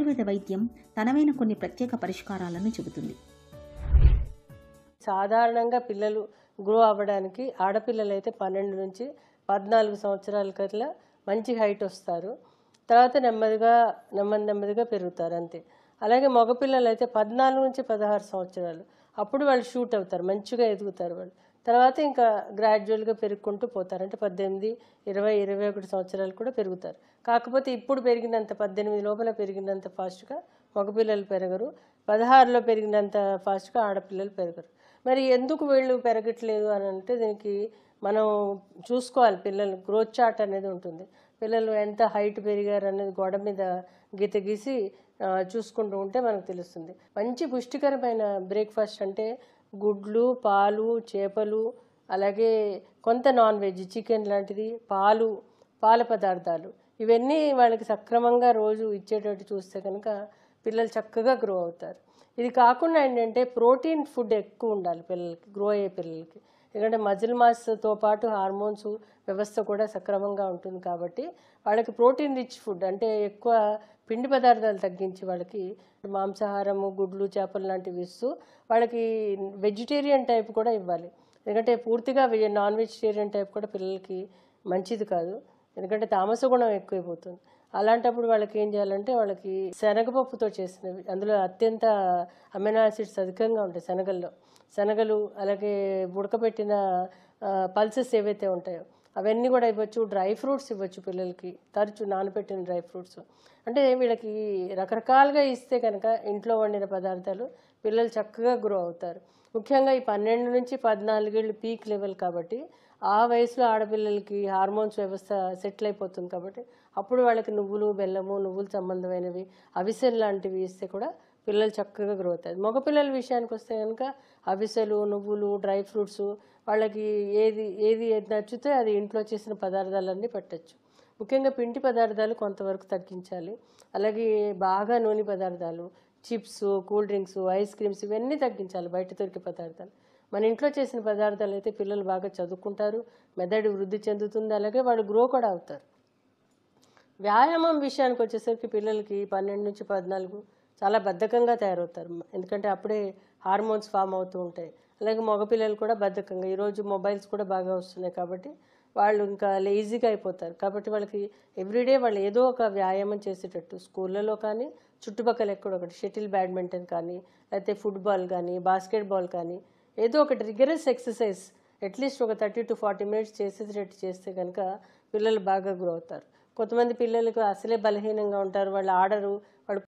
ఆయుర్వేద వైద్యం తనవైన కొన్ని ప్రత్యేక పరిష్కారాలను చెబుతుంది. సాధారణంగా పిల్లలు గ్రో అవ్వడానికి ఆడపిల్లలు అయితే 12 నుంచి 14 సంవత్సరాల కల్లా మంచి హైట్ వస్తారు. తర్వాత నెమ్మదిగా పెరుగుతారు అంతే. అలాగే మగపిల్లలు అయితే 14 నుంచి 16 సంవత్సరాలు అప్పుడు వాళ్ళు షూట్ అవుతారు, మంచిగా ఎదుగుతారు వాళ్ళు. తర్వాత ఇంకా గ్రాడ్యువల్గా పెరుగుకుంటూ పోతారు. అంటే 18, 20, 21 సంవత్సరాలు కూడా పెరుగుతారు. కాకపోతే ఇప్పుడు పెరిగినంత 18 లోపల పెరిగినంత ఫాస్ట్గా మగపిల్లలు పెరగరు, 16లో పెరిగినంత ఫాస్ట్గా ఆడపిల్లలు పెరగరు. మరి ఎందుకు వీళ్ళు పెరగట్లేదు అని అంటే దీనికి మనం చూసుకోవాలి. పిల్లలు గ్రోత్ చార్ట్ అనేది ఉంటుంది. పిల్లలు ఎంత హైట్ పెరిగారు అనేది గోడ మీద గీత గీసి చూసుకుంటూ ఉంటే మనకు తెలుస్తుంది. మంచి పుష్టికరమైన బ్రేక్ఫాస్ట్ అంటే గుడ్లు, పాలు, చేపలు, అలాగే కొంత నాన్ వెజ్, చికెన్ లాంటిది, పాల పదార్థాలు, ఇవన్నీ వాళ్ళకి సక్రమంగా రోజు ఇచ్చేటట్టు చూస్తే కనుక పిల్లలు చక్కగా గ్రో అవుతారు. ఇది కాకుండా ఏంటంటే ప్రోటీన్ ఫుడ్ ఎక్కువ ఉండాలి పిల్లలకి, గ్రో అయ్యే పిల్లలకి. ఎందుకంటే మజిల్ మాస్తో పాటు హార్మోన్స్ వ్యవస్థ కూడా సక్రమంగా ఉంటుంది కాబట్టి వాళ్ళకి ప్రోటీన్ రిచ్ ఫుడ్ అంటే ఎక్కువ పిండి పదార్థాలు తగ్గించి వాళ్ళకి మాంసాహారము, గుడ్లు, చేపలు లాంటివి ఇస్తూ వాళ్ళకి వెజిటేరియన్ టైప్ కూడా ఇవ్వాలి. ఎందుకంటే పూర్తిగా నాన్ వెజిటేరియన్ టైప్ కూడా పిల్లలకి మంచిది కాదు, ఎందుకంటే తామస గుణం ఎక్కువైపోతుంది. అలాంటప్పుడు వాళ్ళకి ఏం చేయాలంటే వాళ్ళకి శనగపప్పుతో చేసినవి, అందులో అత్యంత అమినో యాసిడ్స్ అధికంగా ఉంటాయి శనగలు, అలాగే ఉడకబెట్టిన పల్సెస్ ఏవైతే ఉంటాయో అవన్నీ కూడా ఇవ్వచ్చు. డ్రై ఫ్రూట్స్ ఇవ్వచ్చు పిల్లలకి, తరచు నానబెట్టిన డ్రై ఫ్రూట్స్. అంటే వీళ్ళకి రకరకాలుగా ఇస్తే కనుక ఇంట్లో వండిన పదార్థాలు పిల్లలు చక్కగా గ్రో అవుతారు. ముఖ్యంగా ఈ 12 నుంచి 14 ఏళ్ళు పీక్ లెవెల్ కాబట్టి ఆ వయసులో ఆడపిల్లలకి హార్మోన్స్ వ్యవస్థ సెటిల్ అయిపోతుంది కాబట్టి అప్పుడు వాళ్ళకి నువ్వులు, బెల్లము, నువ్వులు సంబంధమైనవి, అవిసెలు లాంటివి ఇస్తే కూడా పిల్లలు చక్కగా గ్రో అవుతారు. మగపిల్లల విషయానికి వస్తే కనుక అవిసెలు, నువ్వులు, డ్రై ఫ్రూట్స్, వాళ్ళకి ఏది నచ్చితే అది ఇంట్లో చేసిన పదార్థాలన్నీ పెట్టచ్చు. ముఖ్యంగా పిండి పదార్థాలు కొంతవరకు తగ్గించాలి. అలాగే బాగా నూనె పదార్థాలు, chips, cool drinks, ice creams ఇవన్నీ తగ్గించాలి. బయట దొరికే పదార్థాలు మన ఇంట్లో చేసిన పదార్థాలు అయితే పిల్లలు బాగా చదువుకుంటారు, మెదడు వృద్ధి చెందుతుంది, అలాగే వాళ్ళు గ్రో కూడా అవుతారు. వ్యాయామం విషయానికి వచ్చేసరికి పిల్లలకి 12 నుంచి 14 చాలా బద్ధకంగా తయారవుతారు, ఎందుకంటే అప్పుడే హార్మోన్స్ ఫామ్ అవుతూ ఉంటాయి. అలాగే మగపిల్లలు కూడా బద్ధకంగా, ఈరోజు మొబైల్స్ కూడా బాగా వస్తున్నాయి కాబట్టి వాళ్ళు ఇంకా లేజీగా అయిపోతారు. కాబట్టి వాళ్ళకి ఎవ్రీడే వాళ్ళు ఏదో ఒక వ్యాయామం చేసేటట్టు స్కూళ్ళలో కానీ చుట్టుపక్కల ఎక్కడొకటి షటిల్ బ్యాడ్మింటన్ కానీ, లేకపోతే ఫుట్బాల్ కానీ, బాస్కెట్బాల్ కానీ, ఏదో ఒకటి రిగరస్ ఎక్సర్సైజ్ అట్లీస్ట్ ఒక 30 to 40 minutes చేసేటట్టు చేస్తే కనుక పిల్లలు బాగా గ్రో అవుతారు. కొంతమంది పిల్లలకు అసలే బలహీనంగా ఉంటారు, వాళ్ళు ఆడరు, వాళ్ళు